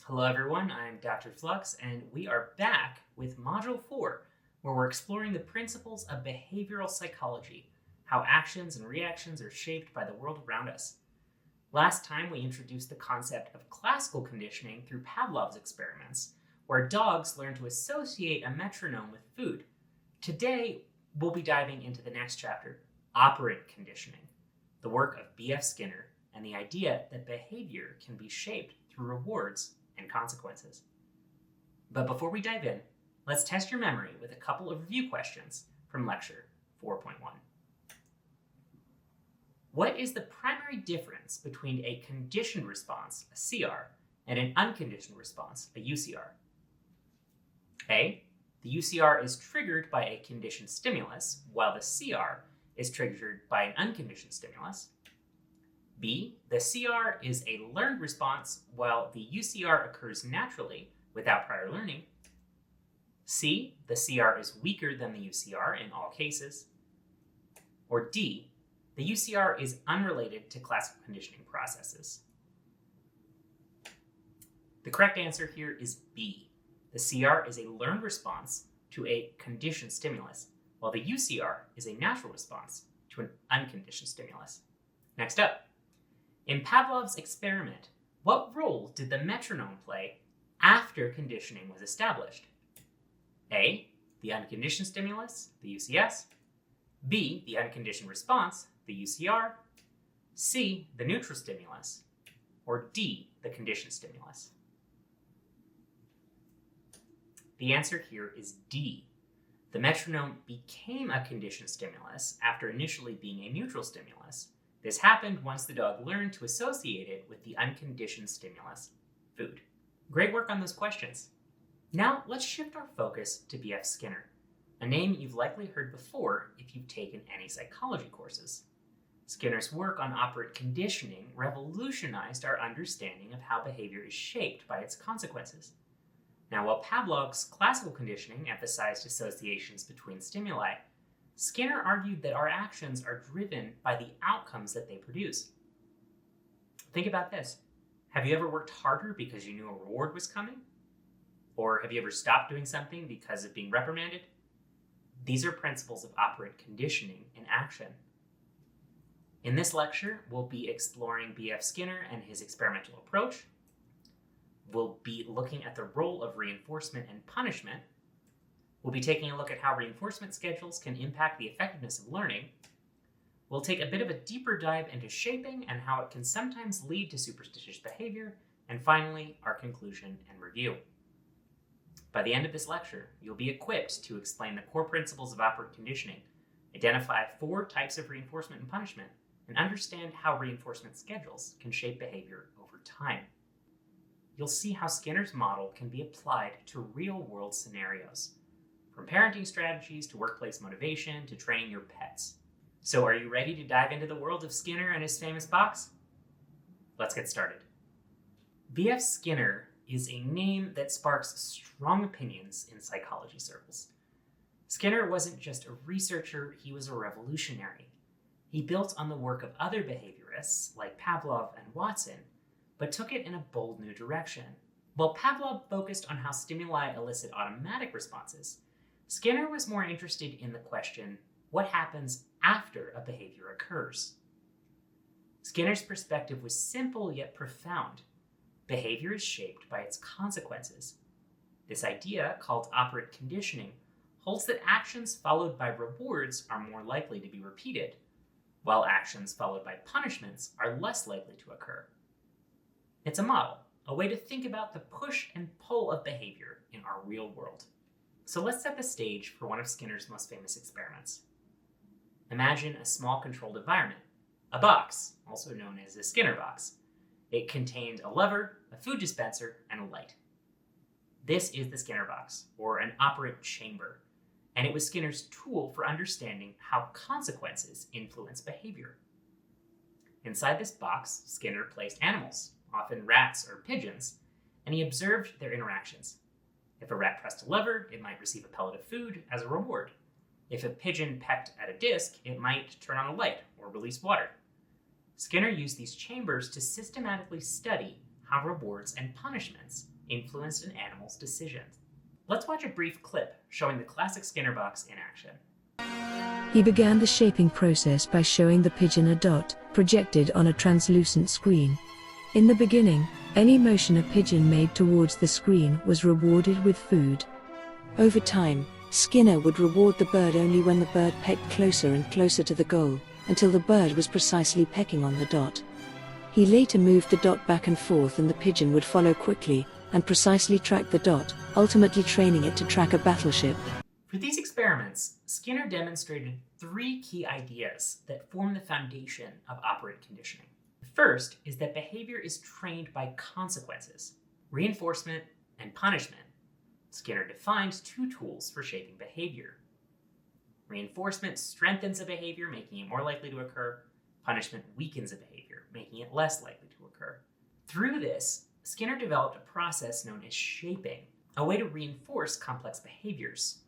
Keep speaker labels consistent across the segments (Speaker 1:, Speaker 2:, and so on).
Speaker 1: Hello everyone, I'm Dr. Flux, and we are back with Module 4, where we're exploring the principles of behavioral psychology, how actions and reactions are shaped by the world around us. Last time we introduced the concept of classical conditioning through Pavlov's experiments, where dogs learn to associate a metronome with food. Today, we'll be diving into the next chapter, Operant conditioning, the work of B.F. Skinner, and the idea that behavior can be shaped through rewards and consequences. But before we dive in, let's test your memory with a couple of review questions from lecture 4.1. What is the primary difference between a conditioned response, a CR, and an unconditioned response, a UCR? A, the UCR is triggered by a conditioned stimulus, while the CR is triggered by an unconditioned stimulus. B, the CR is a learned response, while the UCR occurs naturally without prior learning. C, the CR is weaker than the UCR in all cases. Or D, the UCR is unrelated to classical conditioning processes. The correct answer here is B. The CR is a learned response to a conditioned stimulus, while the UCR is a natural response to an unconditioned stimulus. Next up, in Pavlov's experiment, what role did the metronome play after conditioning was established? A, the unconditioned stimulus, the UCS. B, the unconditioned response, the UCR. C, the neutral stimulus. Or D, the conditioned stimulus. The answer here is D. The metronome became a conditioned stimulus after initially being a neutral stimulus. This happened once the dog learned to associate it with the unconditioned stimulus, food. Great work on those questions. Now let's shift our focus to B.F. Skinner, a name you've likely heard before if you've taken any psychology courses. Skinner's work on operant conditioning revolutionized our understanding of how behavior is shaped by its consequences. Now, while Pavlov's classical conditioning emphasized associations between stimuli, Skinner argued that our actions are driven by the outcomes that they produce. Think about this. Have you ever worked harder because you knew a reward was coming? Or have you ever stopped doing something because of being reprimanded? These are principles of operant conditioning in action. In this lecture, we'll be exploring B.F. Skinner and his experimental approach. We'll be looking at the role of reinforcement and punishment. We'll be taking a look at how reinforcement schedules can impact the effectiveness of learning. We'll take a bit of a deeper dive into shaping and how it can sometimes lead to superstitious behavior. And finally, our conclusion and review. By the end of this lecture, you'll be equipped to explain the core principles of operant conditioning, identify 4 types of reinforcement and punishment, and understand how reinforcement schedules can shape behavior over time. You'll see how Skinner's model can be applied to real-world scenarios, from parenting strategies to workplace motivation to training your pets. So are you ready to dive into the world of Skinner and his famous box? Let's get started. B.F. Skinner is a name that sparks strong opinions in psychology circles. Skinner wasn't just a researcher, he was a revolutionary. He built on the work of other behaviorists like Pavlov and Watson, but took it in a bold new direction. While Pavlov focused on how stimuli elicit automatic responses, Skinner was more interested in the question, what happens after a behavior occurs? Skinner's perspective was simple yet profound. Behavior is shaped by its consequences. This idea, called operant conditioning, holds that actions followed by rewards are more likely to be repeated, while actions followed by punishments are less likely to occur. It's a model, a way to think about the push and pull of behavior in our real world. So let's set the stage for one of Skinner's most famous experiments. Imagine a small controlled environment, a box, also known as a Skinner box. It contained a lever, a food dispenser, and a light. This is the Skinner box, or an operant chamber, and it was Skinner's tool for understanding how consequences influence behavior. Inside this box, Skinner placed animals, often rats or pigeons, and he observed their interactions. If a rat pressed a lever, it might receive a pellet of food as a reward. If a pigeon pecked at a disc, it might turn on a light or release water. Skinner used these chambers to systematically study how rewards and punishments influenced an animal's decisions. Let's watch a brief clip showing the classic Skinner box in action.
Speaker 2: He began the shaping process by showing the pigeon a dot, projected on a translucent screen. In the beginning, any motion a pigeon made towards the screen was rewarded with food. Over time, Skinner would reward the bird only when the bird pecked closer and closer to the goal, until the bird was precisely pecking on the dot. He later moved the dot back and forth and the pigeon would follow quickly and precisely track the dot, ultimately training it to track a battleship.
Speaker 1: For these experiments, Skinner demonstrated 3 key ideas that form the foundation of operant conditioning. The first is that behavior is trained by consequences, reinforcement and punishment. Skinner defines 2 tools for shaping behavior. Reinforcement strengthens a behavior, making it more likely to occur. Punishment weakens a behavior, making it less likely to occur. Through this, Skinner developed a process known as shaping, a way to reinforce complex behaviors.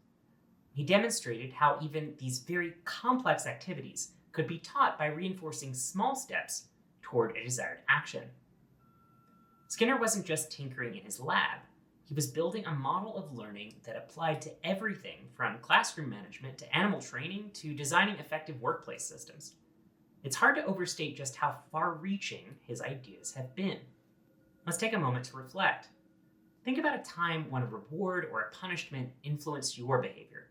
Speaker 1: He demonstrated how even these very complex activities could be taught by reinforcing small steps toward a desired action. Skinner wasn't just tinkering in his lab. He was building a model of learning that applied to everything from classroom management to animal training to designing effective workplace systems. It's hard to overstate just how far-reaching his ideas have been. Let's take a moment to reflect. Think about a time when a reward or a punishment influenced your behavior.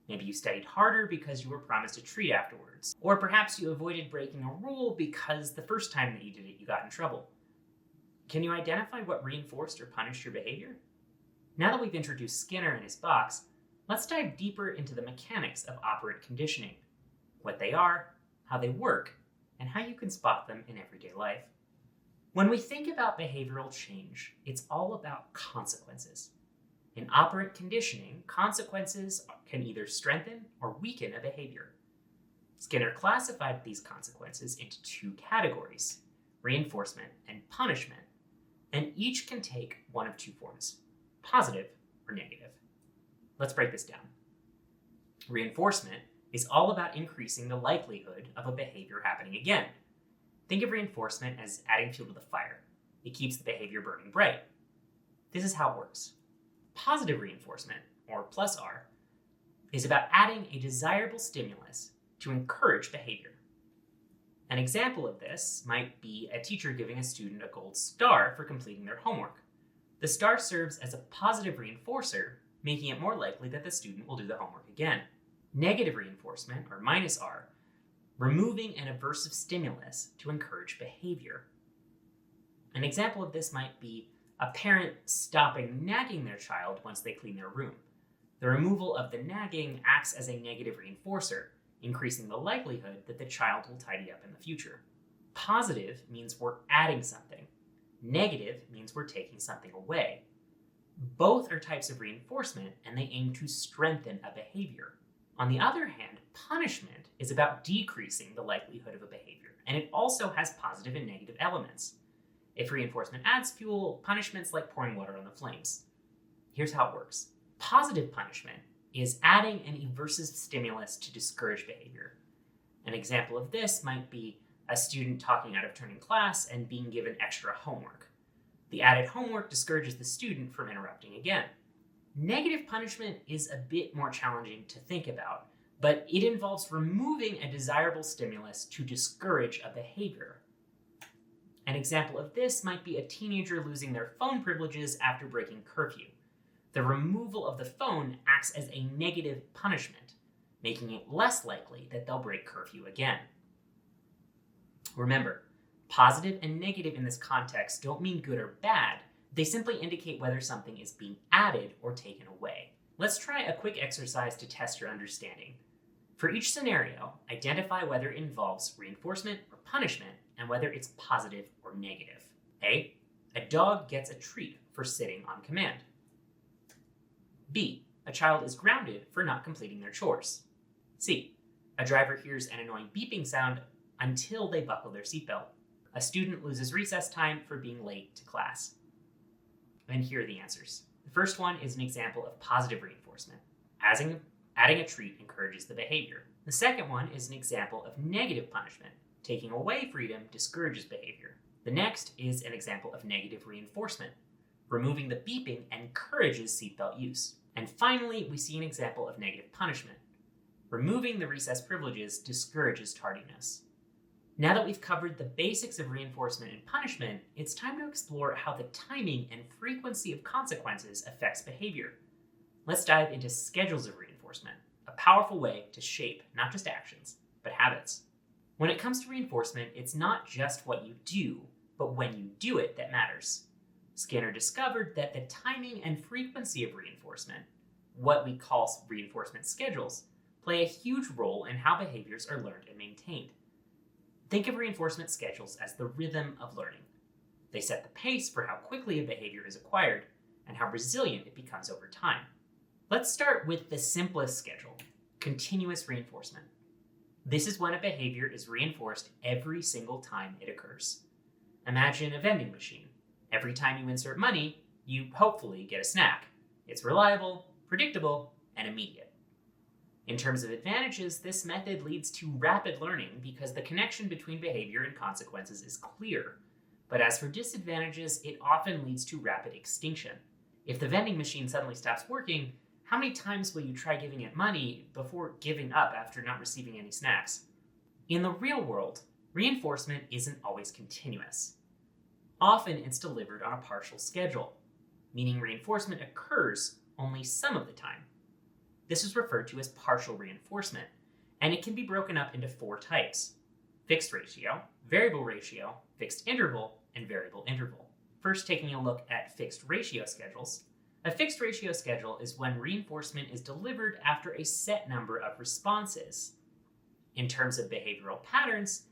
Speaker 1: Maybe you studied harder because you were promised a treat afterwards. Or perhaps you avoided breaking a rule because the first time that you did it, you got in trouble. Can you identify what reinforced or punished your behavior? Now that we've introduced Skinner and his box, let's dive deeper into the mechanics of operant conditioning, what they are, how they work, and how you can spot them in everyday life. When we think about behavioral change, it's all about consequences. In operant conditioning, consequences can either strengthen or weaken a behavior. Skinner classified these consequences into 2 categories, reinforcement and punishment, and each can take one of 2 forms, positive or negative. Let's break this down. Reinforcement is all about increasing the likelihood of a behavior happening again. Think of reinforcement as adding fuel to the fire. It keeps the behavior burning bright. This is how it works. Positive reinforcement, or plus R, is about adding a desirable stimulus to encourage behavior. An example of this might be a teacher giving a student a gold star for completing their homework. The star serves as a positive reinforcer, making it more likely that the student will do the homework again. Negative reinforcement, or minus R, removing an aversive stimulus to encourage behavior. An example of this might be a parent stopping nagging their child once they clean their room. The removal of the nagging acts as a negative reinforcer, increasing the likelihood that the child will tidy up in the future. Positive means we're adding something. Negative means we're taking something away. Both are types of reinforcement, and they aim to strengthen a behavior. On the other hand, punishment is about decreasing the likelihood of a behavior, and it also has positive and negative elements. If reinforcement adds fuel, punishment's like pouring water on the flames. Here's how it works. Positive punishment is adding an aversive stimulus to discourage behavior. An example of this might be a student talking out of turn in class and being given extra homework. The added homework discourages the student from interrupting again. Negative punishment is a bit more challenging to think about, but it involves removing a desirable stimulus to discourage a behavior. An example of this might be a teenager losing their phone privileges after breaking curfew. The removal of the phone acts as a negative punishment, making it less likely that they'll break curfew again. Remember, positive and negative in this context don't mean good or bad. They simply indicate whether something is being added or taken away. Let's try a quick exercise to test your understanding. For each scenario, identify whether it involves reinforcement or punishment and whether it's positive or negative. A. A dog gets a treat for sitting on command. B. A child is grounded for not completing their chores. C. A driver hears an annoying beeping sound until they buckle their seatbelt. A student loses recess time for being late to class. And here are the answers. The first one is an example of positive reinforcement. Adding a treat encourages the behavior. The second one is an example of negative punishment. Taking away freedom discourages behavior. The next is an example of negative reinforcement. Removing the beeping encourages seatbelt use. And finally, we see an example of negative punishment. Removing the recess privileges discourages tardiness. Now that we've covered the basics of reinforcement and punishment, it's time to explore how the timing and frequency of consequences affects behavior. Let's dive into schedules of reinforcement, a powerful way to shape not just actions, but habits. When it comes to reinforcement, it's not just what you do, but when you do it that matters. Skinner discovered that the timing and frequency of reinforcement, what we call reinforcement schedules, play a huge role in how behaviors are learned and maintained. Think of reinforcement schedules as the rhythm of learning. They set the pace for how quickly a behavior is acquired and how resilient it becomes over time. Let's start with the simplest schedule, continuous reinforcement. This is when a behavior is reinforced every single time it occurs. Imagine a vending machine. Every time you insert money, you hopefully get a snack. It's reliable, predictable, and immediate. In terms of advantages, this method leads to rapid learning because the connection between behavior and consequences is clear. But as for disadvantages, it often leads to rapid extinction. If the vending machine suddenly stops working, how many times will you try giving it money before giving up after not receiving any snacks? In the real world, reinforcement isn't always continuous. Often it's delivered on a partial schedule, meaning reinforcement occurs only some of the time. This is referred to as partial reinforcement, and it can be broken up into 4 types: fixed ratio, variable ratio, fixed interval, and variable interval. First, taking a look at fixed ratio schedules. A fixed ratio schedule is when reinforcement is delivered after a set number of responses. In terms of behavioral patterns,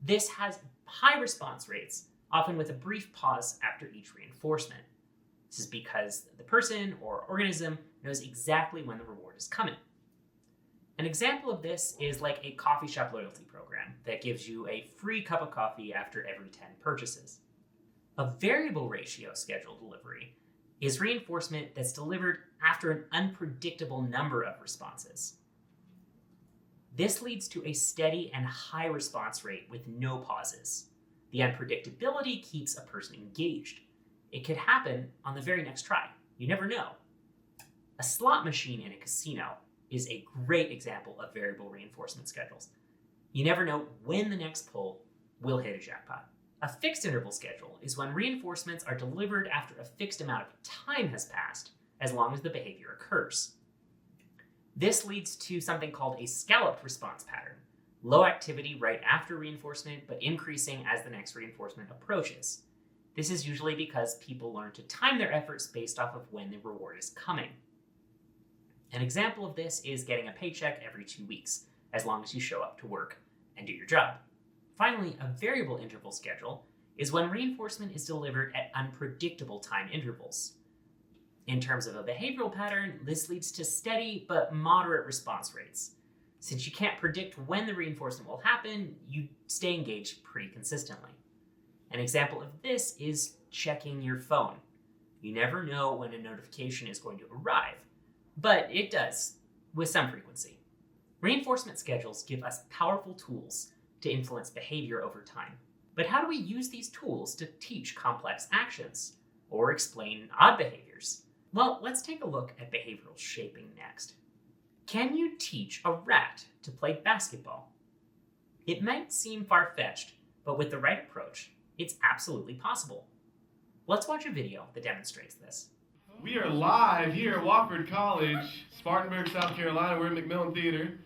Speaker 1: this has high response rates, often with a brief pause after each reinforcement. This is because the person or organism knows exactly when the reward is coming. An example of this is like a coffee shop loyalty program that gives you a free cup of coffee after every 10 purchases. A variable ratio schedule delivery is reinforcement that's delivered after an unpredictable number of responses. This leads to a steady and high response rate with no pauses. The unpredictability keeps a person engaged. It could happen on the very next try. You never know. A slot machine in a casino is a great example of variable reinforcement schedules. You never know when the next pull will hit a jackpot. A fixed interval schedule is when reinforcements are delivered after a fixed amount of time has passed, as long as the behavior occurs. This leads to something called a scalloped response pattern. Low activity right after reinforcement, but increasing as the next reinforcement approaches. This is usually because people learn to time their efforts based off of when the reward is coming. An example of this is getting a paycheck every 2 weeks, as long as you show up to work and do your job. Finally, a variable interval schedule is when reinforcement is delivered at unpredictable time intervals. In terms of a behavioral pattern, this leads to steady but moderate response rates. Since you can't predict when the reinforcement will happen, you stay engaged pretty consistently. An example of this is checking your phone. You never know when a notification is going to arrive, but it does, with some frequency. Reinforcement schedules give us powerful tools to influence behavior over time. But how do we use these tools to teach complex actions or explain odd behaviors? Well, let's take a look at behavioral shaping next. Can you teach a rat to play basketball? It might seem far-fetched, but with the right approach, it's absolutely possible. Let's watch a video that demonstrates this.
Speaker 3: We are live here at Wofford College, Spartanburg, South Carolina. We're at McMillan Theater.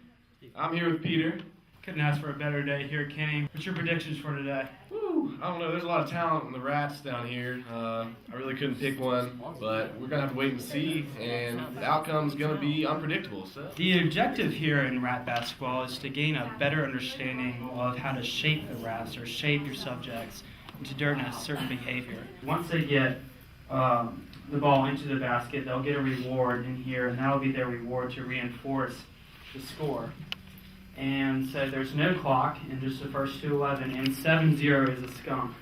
Speaker 3: I'm here with Peter.
Speaker 4: Couldn't ask for a better day here, Kenny. What's your predictions for today?
Speaker 3: Woo, I don't know. There's a lot of talent in the rats down here. I really couldn't pick one, but we're going to have to wait and see, and the outcome's going to be unpredictable. So.
Speaker 4: The objective here in rat basketball is to gain a better understanding of how to shape the rats or shape your subjects into doing a certain behavior. Once they get the ball into the basket, they'll get a reward in here, and that'll be their reward to reinforce the score. And so there's no clock in just the first 2:11, and 7-0 is a skunk.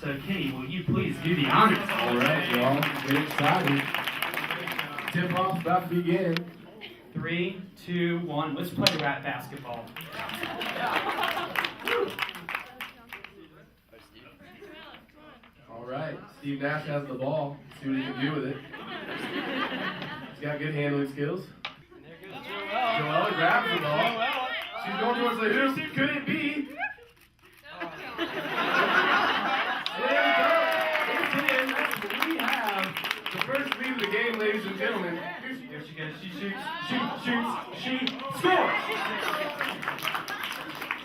Speaker 4: So Kenny, will you please do the honors?
Speaker 3: All right, y'all. Get excited. Tip-off's about to begin.
Speaker 4: 3, 2, 1. Let's play rat basketball.
Speaker 3: All right. Steve Nash has the ball. See what he can do with it. He's got good handling skills. Joella grabs the ball. She's going towards the hoop. Could it be? There we go. It's in. We have the first lead of the game, ladies and gentlemen. Here she goes. She shoots. She scores.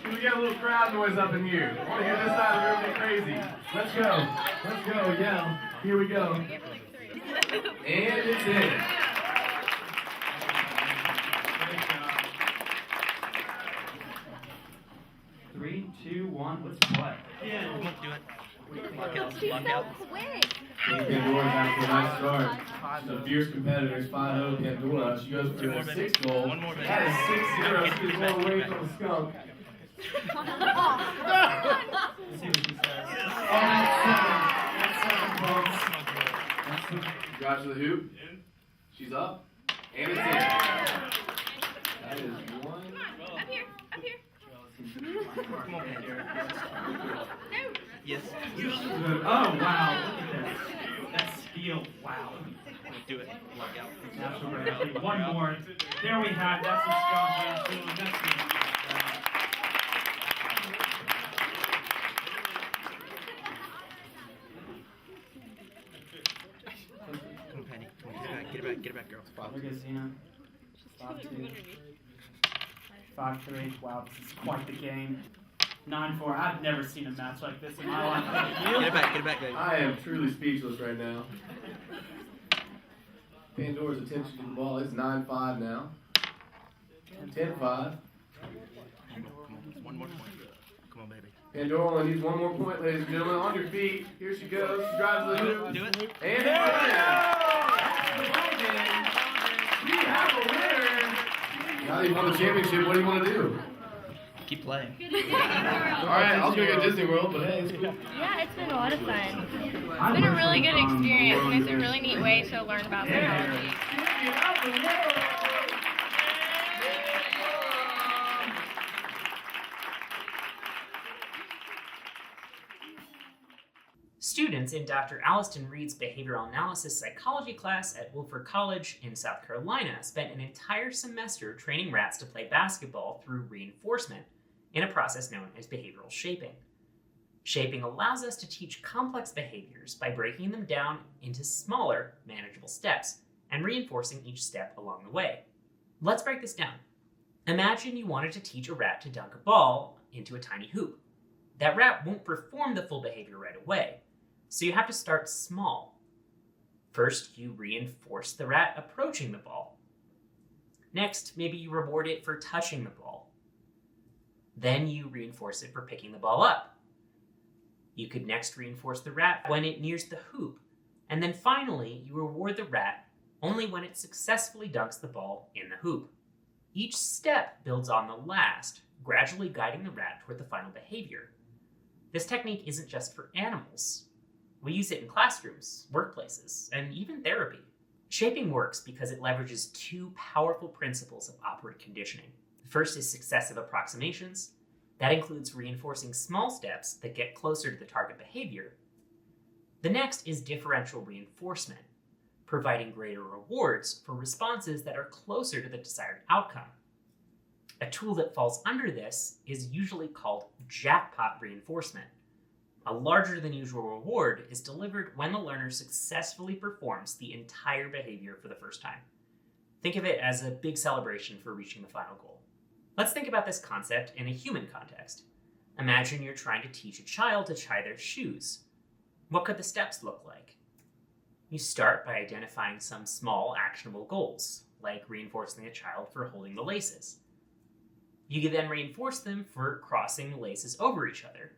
Speaker 3: Can we get a little crowd noise up in here? I want to hear this side of the room get crazy. Let's go. Yeah. Here we go. And it's in.
Speaker 4: 3, 2, 1, let's play.
Speaker 5: Yeah.
Speaker 4: Do it.
Speaker 5: She's so quick.
Speaker 3: Pandora has a nice start. She's a fierce competitor. 5-0 Pandora. She goes for her 6th goal. That is 6-0. She is well away from the skunk.
Speaker 4: Let's see what she says. That's 7,
Speaker 3: Drives to the hoop. She's up. And it's in. That is one.
Speaker 5: Up here.
Speaker 4: Come on, Pandora.
Speaker 5: No.
Speaker 4: Yes. Oh, wow. Look at that. That steal. Wow. Do it. Lock out. Absolutely. One more. There we have. That's a strong hand. That's good.
Speaker 6: Come on, Penny. Come on, get it back, girl.
Speaker 4: Look at Zena. 5-2. 5-3. Wow, this is quite the game. 9-4. I've never seen a match like this in my life.
Speaker 6: Get it back, baby.
Speaker 3: I am truly speechless right now. Pandora's attention to the ball is 9-5 now. 10-5.
Speaker 6: One more point. Come on, baby.
Speaker 3: Pandora only needs one more point, ladies and gentlemen. On your feet. Here she goes. She drives to the hoop.
Speaker 6: Do it.
Speaker 3: And there it is. We have a winner. Now that you won the championship, what do you want to do?
Speaker 6: Keep playing.
Speaker 3: Alright, I was going to go to Disney World, but hey, it's cool.
Speaker 5: Yeah, it's been a lot of fun. It's been a really good experience, and it's a really neat way to learn about technology.
Speaker 1: Students in Dr. Alliston Reed's behavioral analysis psychology class at Wilford College in South Carolina spent an entire semester training rats to play basketball through reinforcement in a process known as behavioral shaping. Shaping allows us to teach complex behaviors by breaking them down into smaller, manageable steps and reinforcing each step along the way. Let's break this down. Imagine you wanted to teach a rat to dunk a ball into a tiny hoop. That rat won't perform the full behavior right away, so you have to start small. First, you reinforce the rat approaching the ball. Next, maybe you reward it for touching the ball. Then you reinforce it for picking the ball up. You could next reinforce the rat when it nears the hoop. And then finally, you reward the rat only when it successfully dunks the ball in the hoop. Each step builds on the last, gradually guiding the rat toward the final behavior. This technique isn't just for animals. We use it in classrooms, workplaces, and even therapy. Shaping works because it leverages two powerful principles of operant conditioning. The first is successive approximations. That includes reinforcing small steps that get closer to the target behavior. The next is differential reinforcement, providing greater rewards for responses that are closer to the desired outcome. A tool that falls under this is usually called jackpot reinforcement. A larger than usual reward is delivered when the learner successfully performs the entire behavior for the first time. Think of it as a big celebration for reaching the final goal. Let's think about this concept in a human context. Imagine you're trying to teach a child to tie their shoes. What could the steps look like? You start by identifying some small actionable goals, like reinforcing a child for holding the laces. You can then reinforce them for crossing the laces over each other.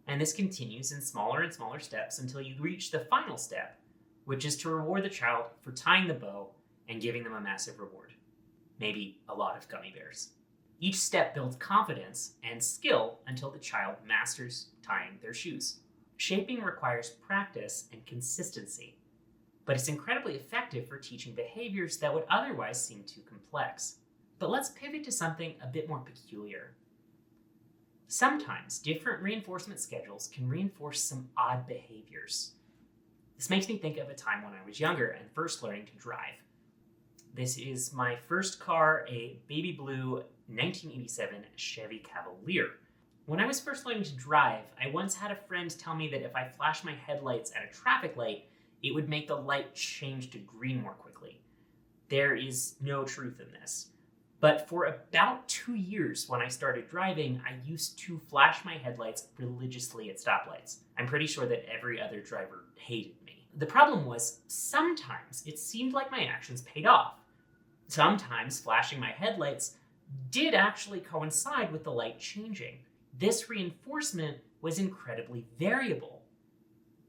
Speaker 1: And this continues in smaller and smaller steps until you reach the final step, which is to reward the child for tying the bow and giving them a massive reward. Maybe a lot of gummy bears. Each step builds confidence and skill until the child masters tying their shoes. Shaping requires practice and consistency, but it's incredibly effective for teaching behaviors that would otherwise seem too complex. But let's pivot to something a bit more peculiar. Sometimes different reinforcement schedules can reinforce some odd behaviors. This makes me think of a time when I was younger and first learning to drive. This is my first car, a baby blue 1987 Chevy Cavalier. When I was first learning to drive, I once had a friend tell me that if I flashed my headlights at a traffic light, it would make the light change to green more quickly. There is no truth in this. But for about 2 years when I started driving, I used to flash my headlights religiously at stoplights. I'm pretty sure that every other driver hated me. The problem was, sometimes it seemed like my actions paid off. Sometimes flashing my headlights did actually coincide with the light changing. This reinforcement was incredibly variable,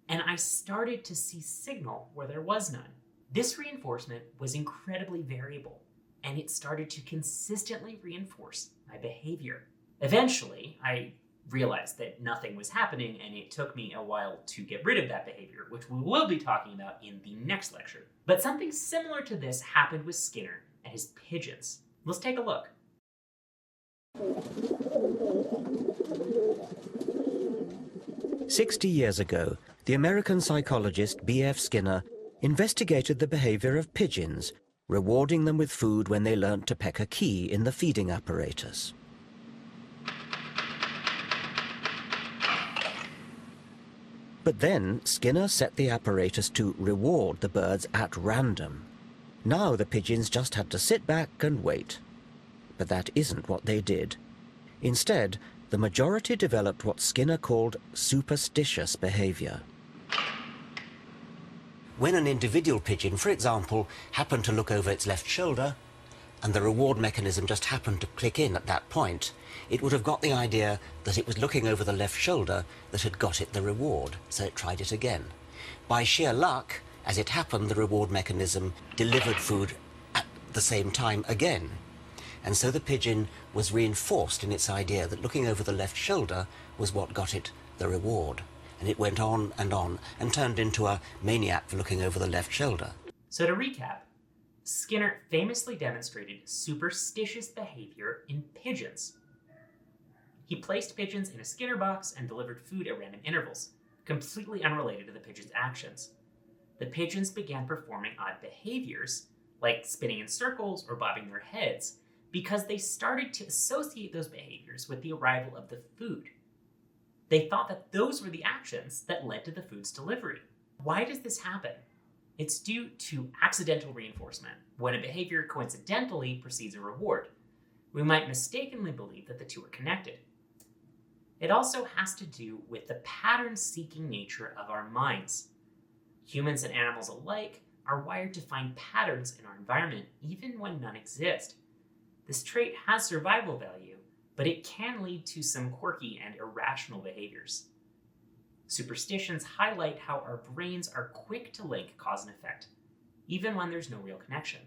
Speaker 1: and I started to see signal where there was none. This reinforcement was incredibly variable, and it started to consistently reinforce my behavior. Eventually, I realized that nothing was happening, and it took me a while to get rid of that behavior, which we will be talking about in the next lecture. But something similar to this happened with Skinner and his pigeons. Let's take a look.
Speaker 7: 60 years ago, the American psychologist B.F. Skinner investigated the behavior of pigeons, rewarding them with food when they learnt to peck a key in the feeding apparatus. But then Skinner set the apparatus to reward the birds at random. Now the pigeons just had to sit back and wait. But that isn't what they did. Instead, the majority developed what Skinner called superstitious behavior. When an individual pigeon, for example, happened to look over its left shoulder, and the reward mechanism just happened to click in at that point, it would have got the idea that it was looking over the left shoulder that had got it the reward, so it tried it again. By sheer luck, as it happened, the reward mechanism delivered food at the same time again. And so the pigeon was reinforced in its idea that looking over the left shoulder was what got it the reward. And it went on and turned into a maniac for looking over the left shoulder.
Speaker 1: So to recap, Skinner famously demonstrated superstitious behavior in pigeons. He placed pigeons in a Skinner box and delivered food at random intervals, completely unrelated to the pigeons' actions. The pigeons began performing odd behaviors, like spinning in circles or bobbing their heads, because they started to associate those behaviors with the arrival of the food. They thought that those were the actions that led to the food's delivery. Why does this happen? It's due to accidental reinforcement. When a behavior coincidentally precedes a reward, we might mistakenly believe that the two are connected. It also has to do with the pattern-seeking nature of our minds. Humans and animals alike are wired to find patterns in our environment, even when none exist. This trait has survival value, but it can lead to some quirky and irrational behaviors. Superstitions highlight how our brains are quick to link cause and effect, even when there's no real connection.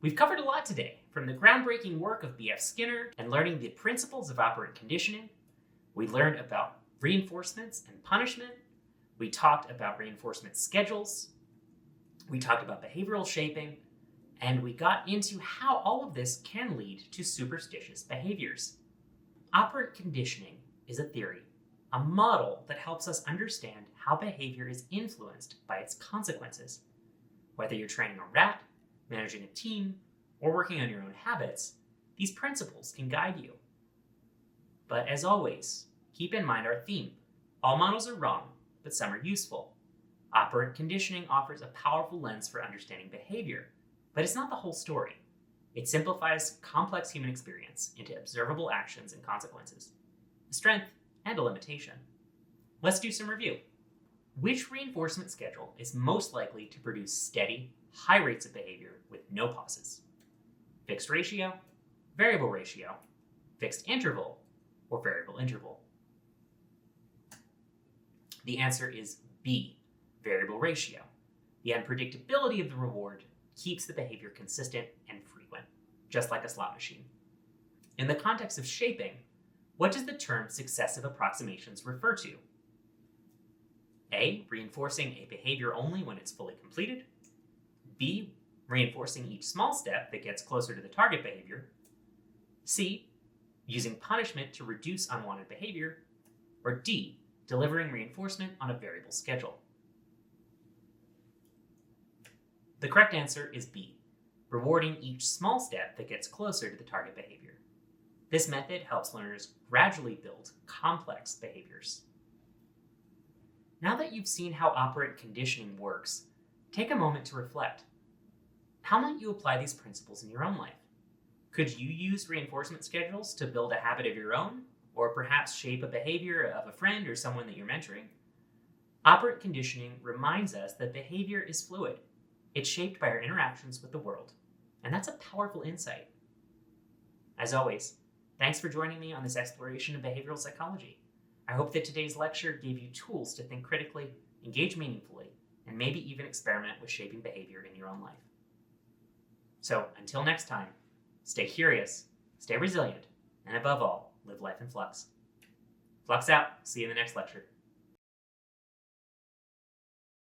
Speaker 1: We've covered a lot today, from the groundbreaking work of B.F. Skinner and learning the principles of operant conditioning. We learned about reinforcements and punishment. We talked about reinforcement schedules. We talked about behavioral shaping. And we got into how all of this can lead to superstitious behaviors. Operant conditioning is a theory, a model that helps us understand how behavior is influenced by its consequences. Whether you're training a rat, managing a team, or working on your own habits, these principles can guide you. But as always, keep in mind our theme. All models are wrong, but some are useful. Operant conditioning offers a powerful lens for understanding behavior, but it's not the whole story. It simplifies complex human experience into observable actions and consequences, a strength and a limitation. Let's do some review. Which reinforcement schedule is most likely to produce steady, high rates of behavior with no pauses? Fixed ratio, variable ratio, fixed interval, or variable interval? The answer is B, variable ratio. The unpredictability of the reward keeps the behavior consistent and frequent, just like a slot machine. In the context of shaping, what does the term successive approximations refer to? A, reinforcing a behavior only when it's fully completed. B, reinforcing each small step that gets closer to the target behavior. C, using punishment to reduce unwanted behavior, or D, delivering reinforcement on a variable schedule. The correct answer is B, rewarding each small step that gets closer to the target behavior. This method helps learners gradually build complex behaviors. Now that you've seen how operant conditioning works, take a moment to reflect. How might you apply these principles in your own life? Could you use reinforcement schedules to build a habit of your own, or perhaps shape a behavior of a friend or someone that you're mentoring? Operant conditioning reminds us that behavior is fluid. It's shaped by our interactions with the world, and that's a powerful insight. As always, thanks for joining me on this exploration of behavioral psychology. I hope that today's lecture gave you tools to think critically, engage meaningfully, and maybe even experiment with shaping behavior in your own life. So until next time, stay curious, stay resilient, and above all, live life in flux. Flux out. See you in the next lecture.